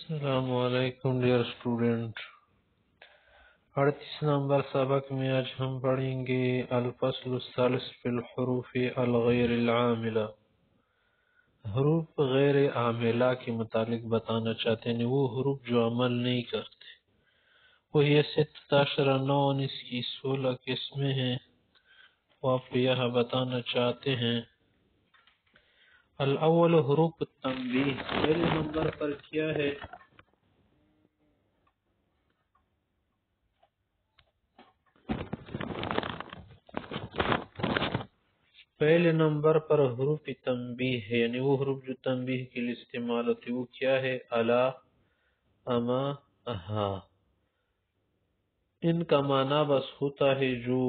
السلام علیکم dear student. 38 number سبق میں آج ہم پڑھیں گے الفصل الثالث فی الحروف الغیر العاملہ۔ حروف غیر عاملہ کے متعلق بتانا چاہتے ہیں، وہ حروف جو عمل نہیں کرتے۔ وہی 16 نوع، اس کی 16 قسمیں ہیں، وہ آپ کو یہاں بتانا چاہتے ہیں۔ الاول حروف التنبیہ، پہلے نمبر پر کیا ہے؟ پہلے نمبر پر حروف تنبیہ ہے، یعنی وہ حروف جو تنبیہ کے لیے استعمال ہوتے، وہ کیا ہے؟ الا، اما، اہا۔ ان کا معنی بس ہوتا ہے جو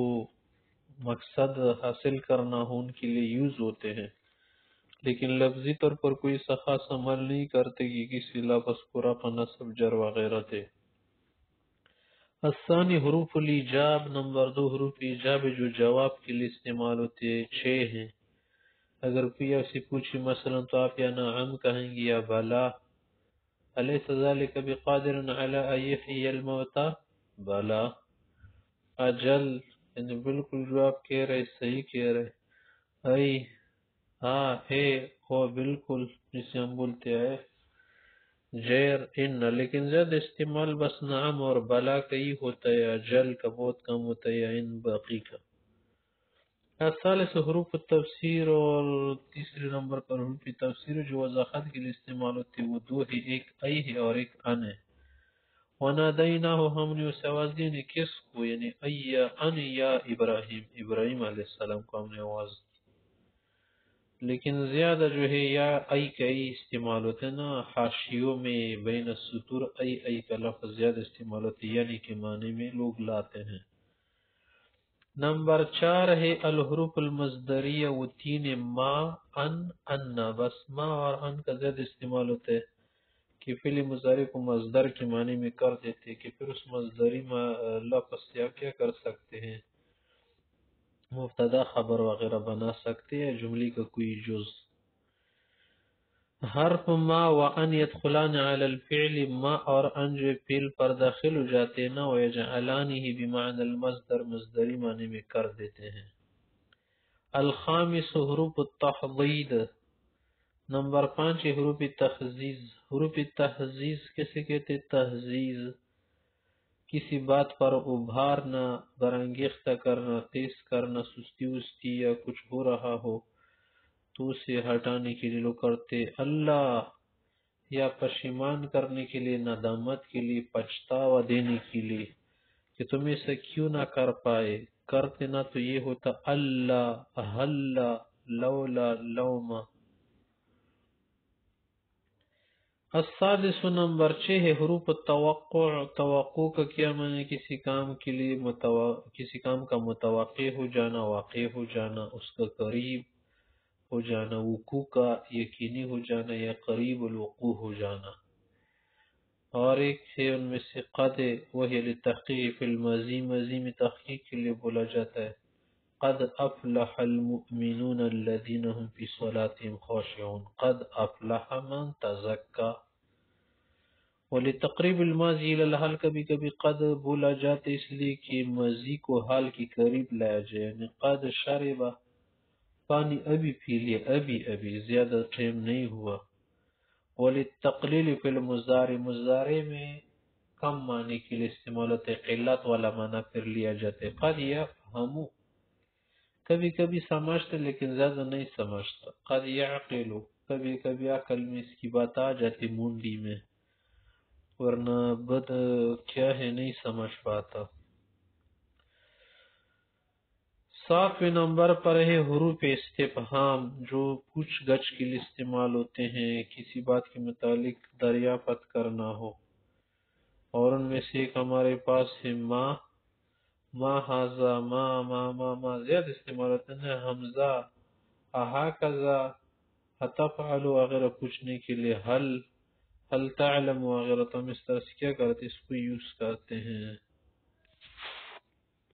مقصد حاصل کرنا ہو ان کے لیے یوز ہوتے ہیں، لیکن لفظی طور پر کوئی خاص عمل نہیں کرتے کہ کسی لفظ کو رفع نصب جر وغیرہ تھے۔ الثانی حروف الایجاب، نمبر 2 حروف ایجاب جو جواب کے لیے استعمال ہوتے ہیں، 6 ہیں۔ اگر کوئی آپ سے پوچھے مثلا تو آپ یا نعم کہیں گے یا بلا۔ الیس ذلک بقادر علی ان یحیی الموتى، بلا۔ اجل، یعنی بالکل جو آپ کہہ رہے صحیح کہہ رہے۔ ای، ہاں، ہے، ہو، بالکل جسے ہم بولتے ہیں جیر، ان، لیکن زیادہ استعمال بس نعم اور بلا کا ہی ہوتا ہے، اجل کا بہت کم ہوتا ہے، یا ان باقی کا۔ الثالث حروف التفسیر، اور تیسرے نمبر پر حروف تفسیر جو وضاحت کے لیے استعمال ہوتے ہیں، وہ 2 ہے، ایک ای ہے اور ایک ان ہے۔ وَنَادَيْنَاهُ، ہم نے اسے آواز دی، یعنی کس کو؟ یعنی ای یا ان یا ابراہیم، ابراہیم علیہ السلام کو ہم نے آواز دی۔ لیکن زیادہ جو ہے یا ای کا ای استعمال ہوتا ہے نا، حاشیوں میں بین السطور ای کا لفظ زیادہ استعمال ہوتا ہے، یعنی کے معنی میں لوگ لاتے ہیں۔ نمبر 4 ہے الحروف المصدریہ، وہ 3 ما، ان، بس ما اور ان کا زیادہ استعمال ہوتا ہے کہ فعل مضارع کو مصدر کے معنی میں کر دیتے کہ پھر اس مصدری لفظ سے آپ کیا کر سکتے ہیں؟ مبتدا خبر وغیرہ بنا سکتے ہیں، جملے کا کوئی جز۔ حرف ما و ان يدخلان على الفعل، ما اور ان جو فعل پر داخل ہو جاتے ہیں نا، ويجعلانه بمعنى المصدر، مصدری معنی میں کر دیتے ہیں۔ الخامس حروف التحضید، نمبر 5 حروف تخزیز۔ حروف تخزیز کیسے کہتے؟ تحزیز، کسی بات پر ابھارنا، برانگیختہ کرنا، تیز کرنا، سستی وستی یا کچھ ہو رہا ہو تو اسے ہٹانے کے لیے لوگ کرتے اللہ، یا پشیمان کرنے کے لیے، ندامت کے لیے، پچھتاوا دینے کے لیے کہ تم اسے کیوں نہ کر پائے، کرتے نہ تو یہ ہوتا اللہ، حلا، لولا، لوما۔ السادس نمبر 6 ہے حروف التوقع۔ توقع کا کیا معنی؟ کسی کام کے لیے کسی کام کا متوقع ہو جانا، واقع ہو جانا، اس کا قریب ہو جانا، وقوع کا یقینی ہو جانا یا قریب الوقوع ہو جانا۔ اور ایک ہے ان میں سے قد، وہی للتحقیق فی الماضی، ماضی میں تحقیق کے لیے بولا جاتا ہے۔ قد افلح المؤمنون الذین هم فی صلاتهم خاشعون، قد افلح من تزکا۔ ولتقریب الماضی الی الحال، کبھی کبھی قد بولا جاتا ہے اس لیے کہ ماضی کو حال کی قریب لایا جائے، یعنی قد شربا، پانی ابھی پی لیا، ابھی زیادہ ٹائم نہیں ہوا۔ وللتقلیل فی المضارع، مضارع میں کم معنی کے لیے استعمال ہوتے ہیں، قلت والا معنی پھر لیا جاتا ہے۔ قد یفہمو، کبھی کبھی سمجھتے لیکن زیادہ نہیں سمجھتا۔ قد یعقلو، کبھی کبھی عقل میں اس کی بات آ جاتی، منڈی میں، ورنہ بد کیا ہے نہیں سمجھ پاتا۔ 7 نمبر پر ہے حروف استفہام، جو پوچھ گچھ کے لیے استعمال ہوتے ہیں، کسی بات کے متعلق دریافت کرنا ہو۔ اور ان میں سے ایک ہمارے پاس ہے ما ہاذا، ما زیادہ استعمال ہوتے ہیں، حمزہ، اہاکذا، اتفعل وغیرہ پوچھنے کے لیے، حل تعلم وغیرہ، تو ہم اس طرح سے کیا کرتے ہیں؟ اس کو یوز کرتے ہیں۔